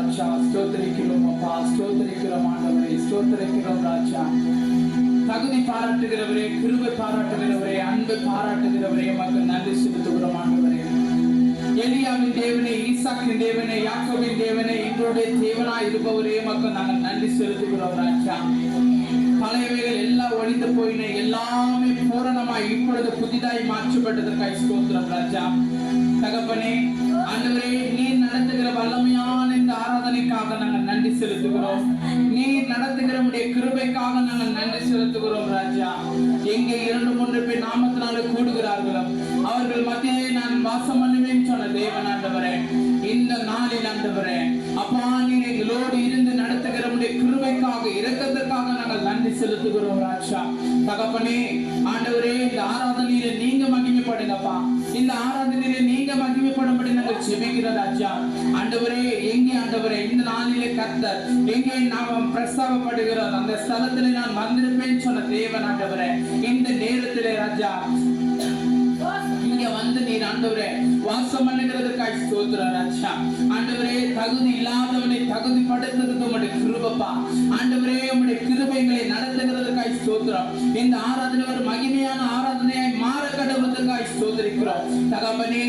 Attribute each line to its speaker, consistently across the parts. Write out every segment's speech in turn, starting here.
Speaker 1: ராஜா, ஸ்தோத்திரிக்கிறோம் அப்பா, ஸ்தோத்திரிக்கிறோம் ஆண்டவரே, ஸ்தோத்திரிக்கிறோம் ராஜா. தகுதி பாராட்டுகிறவரே, கிருபை பாராட்டுகிறவரே, அன்பு பாராட்டுகிறவரே, மக்கள் நன்றி செலுத்துகிறோம் ஆண்டவரே. எலியாவின் தேவனே, ஈசாக்கின் தேவனே, யாக்கோபின் தேவனே, எங்களுடைய தேவனாய் இருப்பவரே, மக்கள் நாங்கள் நன்றி செலுத்துகிறோம் ராஜா. பழையவைகள் எல்லாம் ஒழிந்து போயின, எல்லாமே பூரணமாய் இப்பொழுது புதிதாய் மாற்றப்பட்டதற்காய் ஸ்தோத்திரம் ராஜா. தகப்பனே, ஆண்டவரே, நீர் நடத்துகிற வல்லமையான இந்த ஆராதனைக்காக நாங்கள் நன்றி செலுத்துகிறோம். நீர் நடத்துகிற உடைய கிருபைக்காக நாங்கள் நன்றி செலுத்துகிறோம் ராஜா. எங்கே 2-3 பேர் நாமத்தினாலே கூடுகிறார்களோ அவர்கள் மத்தியிலே நான் வாசம் பண்ணுவேன் சொன்ன தேவன் ஆண்டவரே, இந்த நாளில் ஆண்டவரே அப்பா, நீர் எங்களோடு இருந்து நடத்துகிற உடைய கிருபைக்காக, இரக்கத்திற்காக நாங்கள் நன்றி செலுத்துகிறோம் ராஜா. தகப்பனே, ஆண்டவரே, இந்த ஆராதனையில நீங்க மகிமைப்படுங்கப்பா. இந்த ஆராதனையில நீங்க மகிமைப்படும்படி நாங்கள் ஜெபிக்கிறோம் ராஜா. ஆண்டவரே, எங்கே ஆண்டவரே இந்த நாளிலே கர்த்தர் எங்கே நாம் பிரஸ்தாபப்படுகிறோம் அந்த ஸ்தலத்திலே நான் வந்திருப்பேன் சொன்ன தேவன் ஆண்டவரே, இந்த நேரத்திலே ராஜா இங்க வந்து நீர் ஆண்டவரே வாசம் பண்ணுகிறதுக்காய் ஸ்தோத்திரம் ராஜா. ஆண்டவரே, தகுதி இல்லாதவனை தகுதி படுத்துறதுக்கு உம்முடைய கிருபைப்பா. ஆண்டவரே, உம்முடைய கிருபைகளை நடத்துகிறதுக்காய் ஸ்தோத்திரம். இந்த ஆராதனை ஒரு மகிமையான ஆராதனையாய் மாற கடவுளுக்காய் ஸ்தோத்திரிக்கிறோம் தகப்பனே.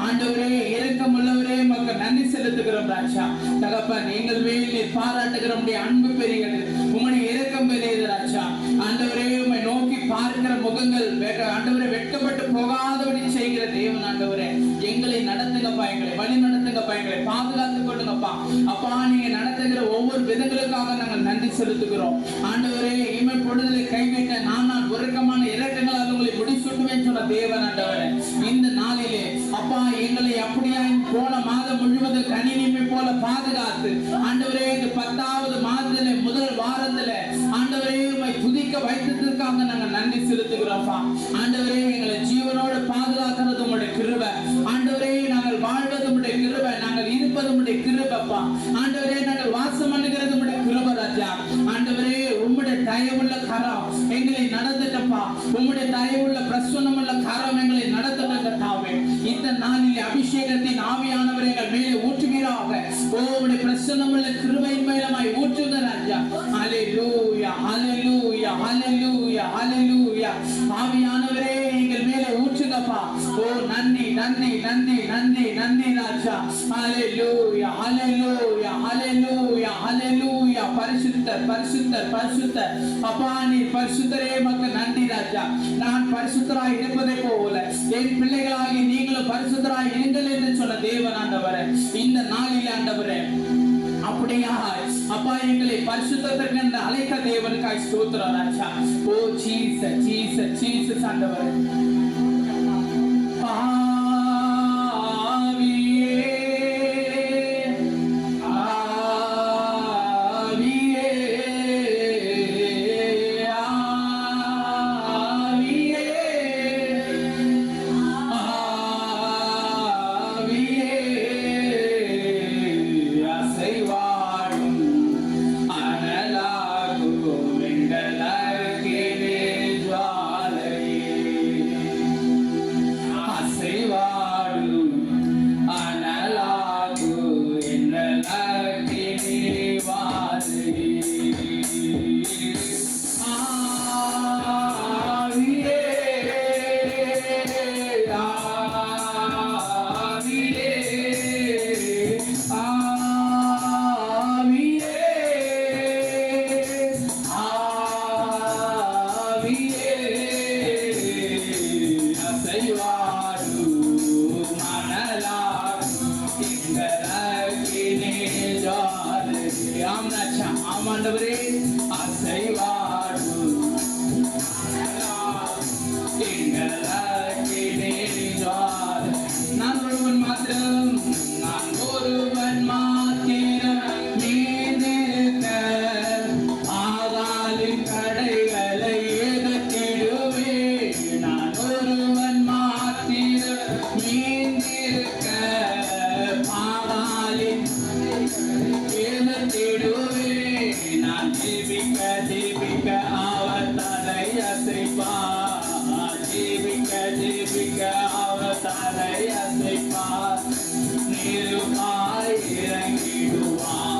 Speaker 1: ஆண்டவரே, இரக்கம் உள்ளவரே, மக்கள் நன்றி செலுத்துகிறோம் ராஜா. தகப்பன், எங்கள் மேல் நீர் பாராட்டுகிற உம்முடைய அன்பு பெரியது, உம்முடைய இரக்கம் பெரியது ராஜா. ஆண்டவரே, உம்மை நோக்கி பார்க்கிற முகங்கள் ஆண்டவரே வெட்கப்பட்டு போகாதபடி செய்கிற தேவன் ஆண்டவரே, எங்களை நடத்துங்கப்பா, எங்களை வழி நடத்துங்கப்பா, எங்களை பாதுகாத்துக் கொள்ளுங்கப்பா. அப்பா, நீங்க நடத்துகிற ஒவ்வொரு விதங்களுக்காக நாங்கள் நன்றி செலுத்துகிறோம் ஆண்டவரே. இமை பொழுதிலே கைவிட்ட நான் உறக்கமான இரக்கங்களால் உங்களை முடிசூட்டுவேன் சொன்ன தேவன் ஆண்டவரே, இந்த நாளிலே அப்பா எங்களை அப்படியா போன மாதம் முழுவதும் கணினிமை போல பாதுகாத்து ஆண்டவரே, இந்த 10வது மாதத்திலே முதல் வாரத்திலே ஆண்டவரே உம்மை துதிக்க வைத்ததற்காக நாங்கள் நன்றி செலுத்துகிறோம்ப்பா. ஆண்டவரே, எங்களை ஜீவனோடு பாதுகாக்கிறது உம்முடைய கிருபை ஆண்டவரே. நாங்கள் வாழ்வது உம்முடைய கிருபை, நாங்கள் இருப்பது உம்முடைய கிருபைப்பா. ஆண்டவரே, நாங்கள் வாசம் பண்ணுகிறது உம்முடைய கிருபை ராஜா. ஆண்டவரே, உம்முடைய தயவுள்ள கரம் எங்களை நடத்தட்டப்பா. உம்முடைய தயவுள்ள பிரசன்னமுள்ள கரம் எங்களை நடத்தட்டாவே. இந்த நாளில் அபிஷேகத்தின் ஆவியானவர் எங்கள் மேலே ஊற்றுகிறாக. உம்முடைய பிரசன்னமுள்ள கிருபையின் மேலமாய் ஊற்றுங்க ராஜா. ஹல்லேலூயா, ஹல்லேலூயா, ஹல்லேலூயா, ஹல்லேலூயா. ஆவியானவரே, எங்கள் மேலே ஊற்றுங்கப்பா. ஓ நன்றி, நன்றி, நன்றி, நன்றி, நன்றி ராஜா. ஹல்லேலூயா, ஹல்லேலூயா, ஹல்லேலூயா, ஹல்லேலூயா. பரிசுத்தர், பரிசுத்தர், பரிசுத்தர். அப்பா, நீ பரிசுத்தரே, மக்கள் நன்றி ராஜா. நான் பரிசுத்தராய் இருப்பதை போல என் பிள்ளைகளாகி நீங்களும் பரிசுத்தராய் இருங்கள் என்று சொன்ன தேவன் ஆண்டவரே, இந்த நாளில் ஆண்டவரே அப்படியா அப்பா எங்களை பரிசுத்தத்திற்கு அழைத்த தேவனுக்காய் ஸ்தோத்திரம் ராஜா. ஓ ஜீசஸ், ஜீசஸ், ஜீசஸ் ஆண்டவரே. ஆண்டவரே, அசைவாடும் நான் ஒருவன் மாத்திரம், நான் ஒருவன் மாத்திரம் மீதிருக்க ஆகாலின் கடைகளை எதிர்த்திடுவேன். நான் ஒருவன் மாத்திரம் மீதிருக்க ஆகாலின் எதிர்த்திடுவேன். நான் ஜீவிக்க ஜீவிக்க அவர் தலை அசைப்பார், ஜீவிக்க ஜீவிக்க அவர் தலை அசைப்பார், நீருமாய் இறங்கிடுவார்.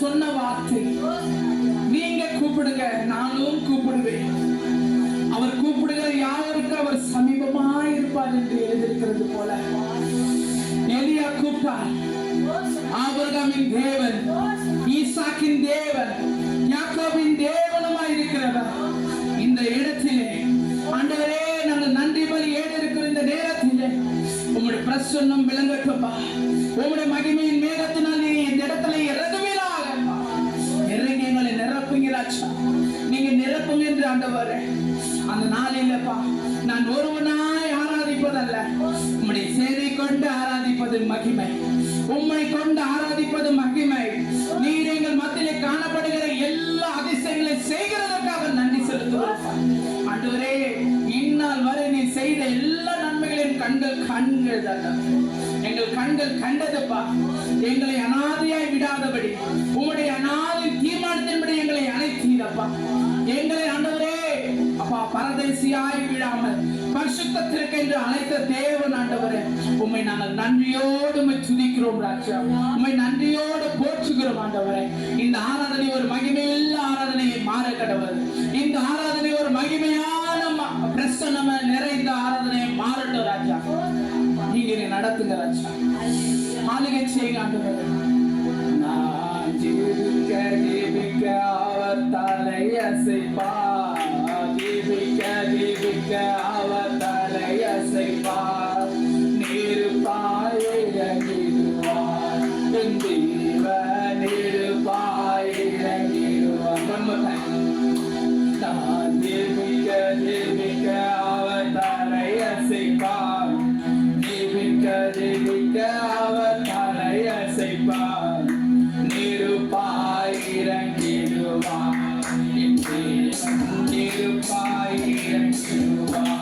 Speaker 1: சொன்ன வார்த்தை, நீங்க கூப்பிடுங்க நானும் கூப்பிடுவேன், அவர் கூப்பிடுகிற யாருக்கு அவர் சமீபமாய் இருப்பார் என்று எழுதியிருக்கிறது. கூப்பிடுகிறது போல எலியா கூப்பிட்டார். ஆபிரகாமின் தேவன், ஈசாக்கின் தேவன், யாக்கோபின் தேவனுமாய் இருக்கிறவர் இந்த இடத்திலே ஆண்டவரே நாங்கள் நன்றி பலி ஏற இருக்கிற இந்த நேரத்திலே உம்முடைய பிரசன்னம் விளங்கட்டும்பா. உம்முடைய மகிமையின் மேகத்தினால் நீ இந்த இடத்துல இறங்குவீராக. இறங்கி எங்களை நிரப்புங்கிறாச்சா, நீங்க நிரப்புங்க என்று ஆண்டவரே. அந்த நாளிலப்பா நான் ஒருவனாய் ஆராதிப்பதல்ல, உம்முடைய சேவை கொண்டு ஆராதிப்பது மகிமை, உம்மை கொண்டு ஆராதிப்பது மகிமை. நீர் எங்கள் மத்தியிலே காணப்படுகிற எல்லா அதிசயங்களை செய்கிறதற்காக நன்றி செலுத்துகிறோம் ஆண்டவரே. இந்நாள் வரை நீ செய்த எல்லா நன்மைகளையும் கண்கள் எங்கள் கண்கள் கண்டதுப்பா. எங்களை அனாதையாய் விடாதபடி உம்முடைய அனாதை தீர்மானத்தின்படி எங்களை அழைத்தீரப்பா. எங்களை ஆண்டவரே அப்பா பரதேசியாய் விடாமல் பரிசுத்தத்திற்கு என்று அழைத்த தேவன் ஆண்டவரே, உம்மை நாங்கள் நன்றியோடு உம்மை துதிக்கிறோம் ராஜா. உம்மை நன்றியோடு போற்றுகிறோம் ஆண்டவரே. இந்த ஆராதனை ஒரு மகிமையுள்ள ஆராதனையை மாற கடவுள். இந்த ஆராதனை ஒரு மகிமையான பிரசன்னம நிறைந்த ஆராதனையை மாறட்டும் ராஜா. நீங்க நடத்துங்க ராஜா, ஆளுகை செய்யுங்க ஆண்டவரே. நான் ஜீவிக்க ஜீவிக்க அவர் தலை அசைப்பார், ஜீவிக்க ஜீவிக்க அவர் தலை அசைப்பார். நீருப்பாய் இறங்கிடுவார், என் தேவன் நீருப்பாய் இறங்கிடுவார். நான் ஜீவிக்க ஜீவிக்க அவர் தலை அசைப்பார், ஜீவிக்க ஜீவிக்க அவர் தலை அசைப்பார். நீருப்பாய் இறங்கிடுவார், என் தேவன் நீருப்பாய் இறங்கிடுவார்.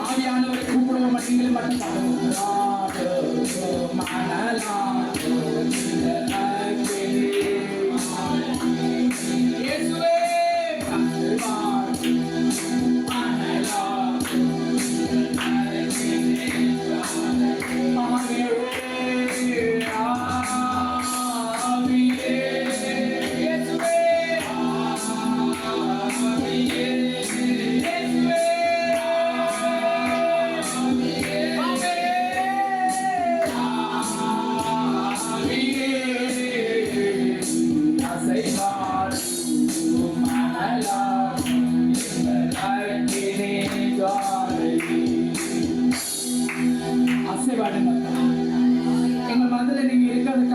Speaker 1: ஆவியானவரை கூப்பிடுவோம் மட்டும்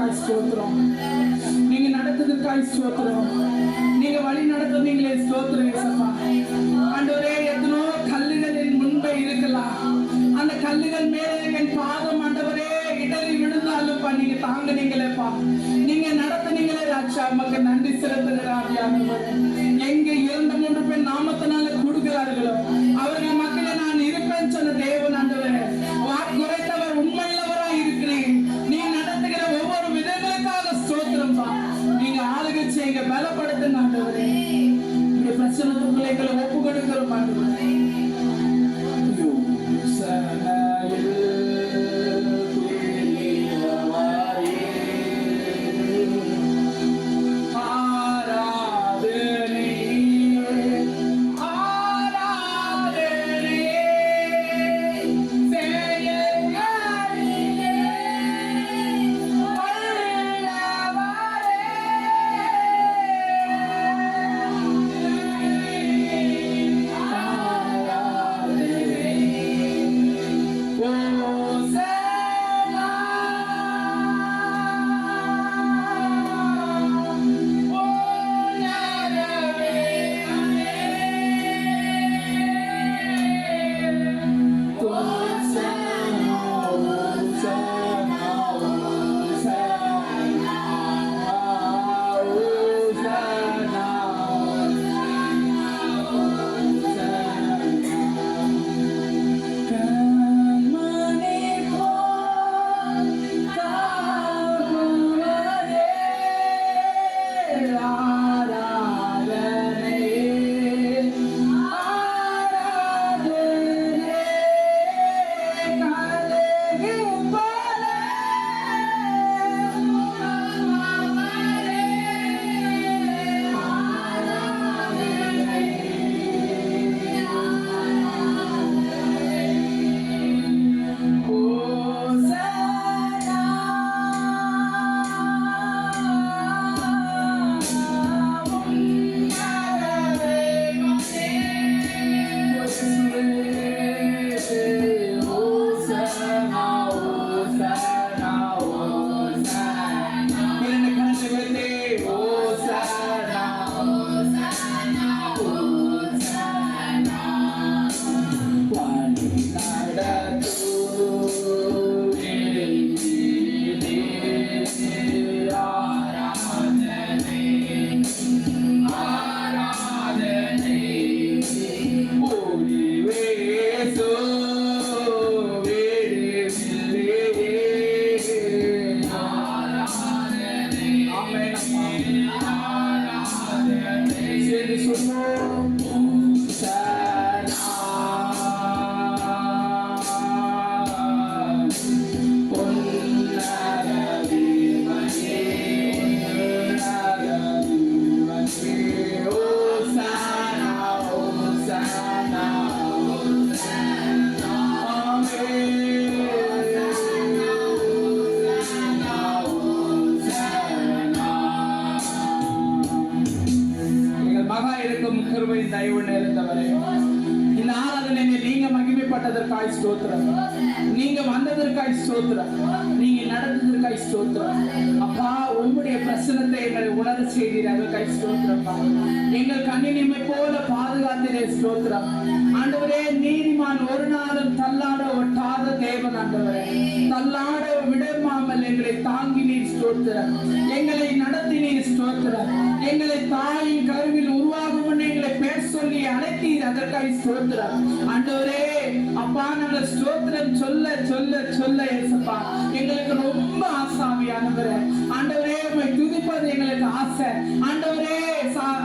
Speaker 1: நடத்துவதற்காய் ஸ்தோத்திரம். நீங்க நடத்துவதற்காய் ஸ்தோத்திரம். நீங்க வழி நடத்துவீங்களே ஸ்தோத்திரம் இயேசப்பா. ஆண்டவரே, எத்தனோ கல்லுகள் என் முன்பே இருக்கலாம். அந்த கல்லுகள் மேலே என் பாதம் ஆண்டவரே இடறி விழுந்தாலும் நீங்க தாங்குனீங்களேப்பா. நீங்க நடத்துனீங்களே ராஜா. உமக்கு நன்றி செலுத்துகிறார். எங்க 2-3 பேர் நாமத்தினால கூடுகிறார்களோ அவர்கள் மக்களை நான் இருப்பேன் சொன்ன தேவன் ஆண்டவரே, வாக்குரைத்தவர் உண்மையுள்ளவராய் இருக்கிறேன். நீ நடத்துகிற ஒவ்வொரு விதங்களுக்காக ஸ்தோத்திரம்பா. நீங்க ஆளுகை செய்யுங்க, பலப்படுத்துங்க ஆண்டவரே. இந்த பிரச்சனைக்குள்ள எங்களை ஒப்பு கொடுக்கிறோம் ஆண்டவரே. இந்த ஆராதனையில நீங்க மகிமைப்பட்டதற்காய் ஸ்தோத்திரம். நீங்க வந்ததற்காய் ஸ்தோத்திரம். நீங்க நடந்ததற்காய் ஸ்தோத்திரம். அப்பா, உங்களுடைய பிரசன்னத்தை எங்களை உணர செய்தீர், அதற்காய் ஸ்தோத்திரம். எங்கள் கண்ணினிமை போல பாதுகாத்தீரே ஸ்தோத்திரம். ஆண்டவரே, நீதிமான் ஒரு நாளும் தள்ளாட ஒட்டாத தேவன் ஆண்டவரே. தள்ளாட விடமாமல் எங்களை தாங்கினீர் ஸ்தோத்திரம். எங்களை நடத்தினீர் ஸ்தோத்திரம். எங்களை தாயின் கருவில் உருவாகும் எங்களை பேர் சொல்லி அழைத்தீர், அதற்காய் ஸ்தோத்திரம். ஆண்டவரே அப்பா, நாங்கள் ஸ்தோத்திரம் சொல்ல சொல்ல சொல்ல ஏசப்பா எங்களுக்கு ரொம்ப ஆசாவியானவரே. ஆண்டவரே, உம்மை துதிப்பது எங்களுக்கு ஆசை. ஆண்டவரே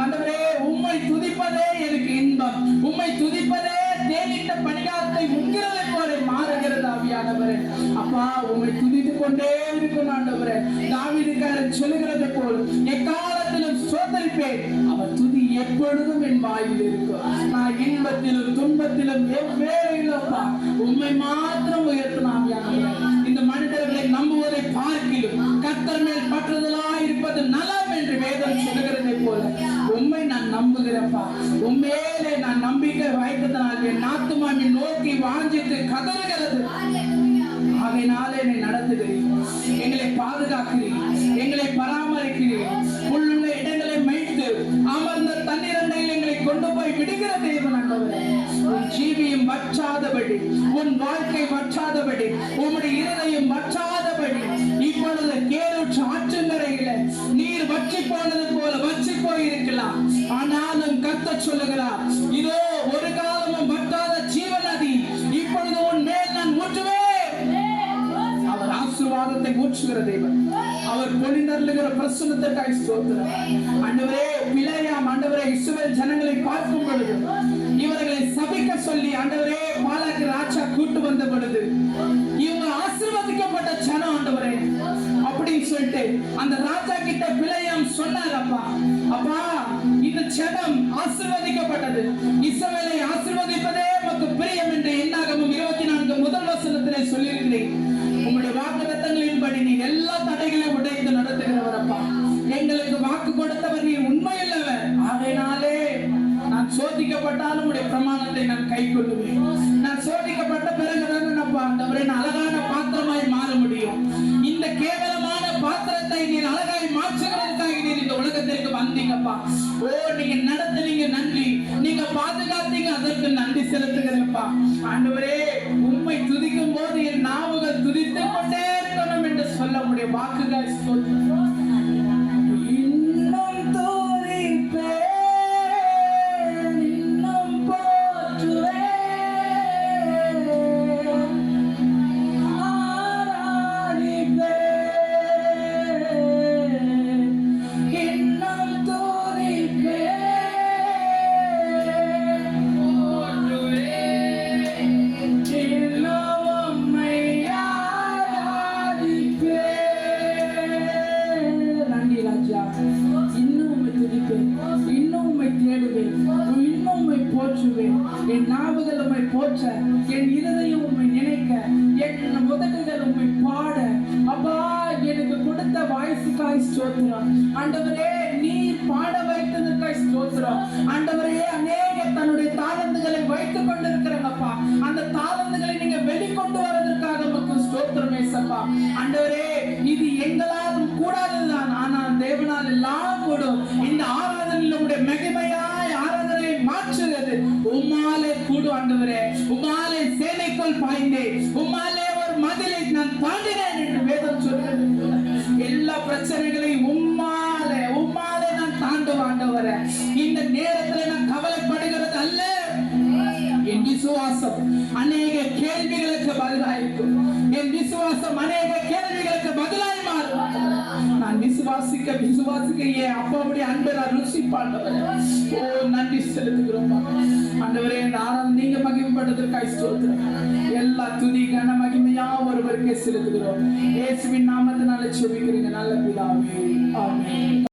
Speaker 1: ஆண்டவரே, உம்மை துதிப்பதே எனக்கு இன்பம். உம்மை துதிப்பதே தேனிட்ட பணிகாரத்தை உங்கிறதை போல மாறுகிறது ஆவியானவரே. அப்பா, உம்மை துதித்து கொண்டே இருக்கும் ஆண்டவரே. தாவீதுக்காரன் சொல்லுகிறது போல் எக்காலத்திலும் ஸ்தோத்தரிப்பேன், அவர் துதி எப்பொழுதும் என் வாயில் இருக்கும். நான் இன்பத்திலும் துன்பத்திலும் எவ்வேளையிலப்பா உம்மை மாத்திரம் உயர்த்தும் ஆவியானவரே. இந்த மனிதர்களை நம்புவதை பார்க்கிலும் கர்த்தர் மேல் பற்றுதலாய் இருப்பது நலம் என்று வேதம் சொல்லுகிறதை போல உம்மை நான் நம்புகிறப்பா. உண்மையிலே நான் நம்பிக்கை வைத்ததனால் என் ஆத்துமாவை நோக்கி வாஞ்சித்து கதறுகிறது. ஆக ஆகையினாலே என்னை நடத்துகிறீர், எங்களை பாதுகாக்கிறீர், எங்களை பராமரிக்கிறீர், உள்ளுள்ள இடங்களை மேய்த்து அமர்ந்த தண்ணீரண்டையில் எங்களை கொண்டு போய் விடுகிற தேவன் ஆண்டவரே. உன் ஜீவியம் வற்றாதபடி, உன் வாழ்க்கை வற்றாதபடி, உம்முடைய இருதயம் வற்றாதபடி இப்பொழுது கேளுற்ற ஆற்றங்கரையில நீர் வற்றி போனது போல வற்றி போயிருக்கலாம். ஆனாலும் கர்த்தர் சொல்லுகிறார், இதோ ஒரு காலமும் வற்றாத ஜீவ நதி இப்பொழுது உன் மேல் நான் ஊற்றுவேன். அவர் ஆசீர்வாதத்தை ஊற்றுகிற தேவன், அவர் பொழிந்தருளுகிற பிரசன்னத்திற்காய் ஸ்தோத்திரம். ஆண்டவரே, பிலேயாம் ஆண்டவரே இஸ்ரவேல் ஜனங்களை பார்க்கும் பொழுது இவர்களை சபிக்க சொல்லி ஆண்டவரே பாலாக்கு ராஜா கூட்டு வந்த பொழுது இவங்க ஆசீர்வதிக்கப்பட்ட ஜனம் ஆண்டவரே அப்படின்னு சொல்லிட்டு அந்த ராஜா கிட்ட பிலேயாம் சொன்னார், அப்பா அப்பா இந்த ஜனம் ஆசீர்வதிக்கப்பட்டது, இஸ்ரவேலை ஆசீர்வதிப்பதே உமக்கு பிரியம் என்று என்னாகமம் 24 முதல் வசனத்திலே சொல்லியிருக்கிறேன். உங்களுடைய வாக்குத்தத்தங்களின்படி நீ எல்லா தடைகளையும் உடைத்து நடத்துகிறவர் அப்பா. எங்களுக்கு வாக்கு கொடுத்தவர் நீ உண்மையுள்ளவர். ஆகையினாலே நான் சோதிக்கப்பட்டாலும் உடைய பிரமாணத்தை நான் கை கொள்ளுவேன். நான் சோதிக்கப்பட்ட பிறகுதான் அப்பா ஆண்டவரே நான் அழகான பாத்திரமாய் மாற முடியும். இந்த கேவலமான பாத்திரத்தை நீர் அழகாய் மாற்றுகிறதுக்காக நீர் இந்த உலகத்திற்கு வந்தீங்கப்பா. ஓ, நீங்க நடத்துனீங்க நன்றி, நீங்க பாதுகாத்தீங்க அதற்கு நன்றி செலுத்துகிறேன்ப்பா. ஆண்டவரே, உம்மை துதிக்கும் போது என் நாவுகள் துதித்துக் கொண்டே இருக்கணும் என்று சொல்ல முடிய வாக்குகள் இன்னும் துதிப்பேன், இன்னும் போற்றுவேன், என் நாவுகள் உம்மை போற்ற, என் இருதயம் உம்மை நினைக்க, என் உதடுகள் உம்மை பாட. அப்பா, எனக்கு கொடுத்த வாய்ஸுக்காய் ஸ்தோத்திரம் ஆண்டவரே. நீர் பாட வைத்ததற்காய் ஸ்தோத்திரம் ஆண்டவரே. அநேக தன்னுடைய தாளந்துகளை வைத்துக் கொண்டிருக்கிறப்பா, அந்த தாளந்துகளை நீங்க வெளிக்கொண்டு வருவதற்காக உமக்கு ஸ்தோத்திரம் ஏசப்பா. ஆண்டவரே, இது எங்களால் கூடாதுதான், ஆனால் தேவனால் எல்லாம் கூடும். இந்த ஆராதனையில் உங்களுடைய மகிமையாய் ஆராதனை மாற்றுகிறது உம்மாலே கூடு ஆண்டவரே. உம்மாலே சேனைக்குள் பாய்ந்தேன், உம்மாலே ஒரு மதிலை நான் தாண்டினேன் என்று வேதம் சொல்கிறது. எல்லா பிரச்சனைகளையும் உம்மாலே உம்மாலே நான் தாண்டுவேன் ஆண்டவரே. இந்த நேரத்தில் நான் கவலைப்படுகிறது அல்ல, என் விசுவாசம் அநேக கேள்விகளுக்கு பதிலாயிருக்கும். என் விசுவாசம் அநேக கேள்விகளுக்கு பதிலாய் மாறும். நான் விசுவாசிக்க என் அப்பாவுடைய அன்பை நான் ருசிப்பாண்டவர். ஓ, நன்றி செலுத்துகிறோம் ஆண்டவரே. நான் நீங்க மகிமைப்பட்டதற்காக ஸ்தோத்திரம். எல்லா துதி கன மகிமையா ஒருவருக்கே செலுத்துகிறோம். இயேசுவின் நாமத்தினால ஜெபிக்கிறேன் நல்ல பிதாவே, ஆமென்.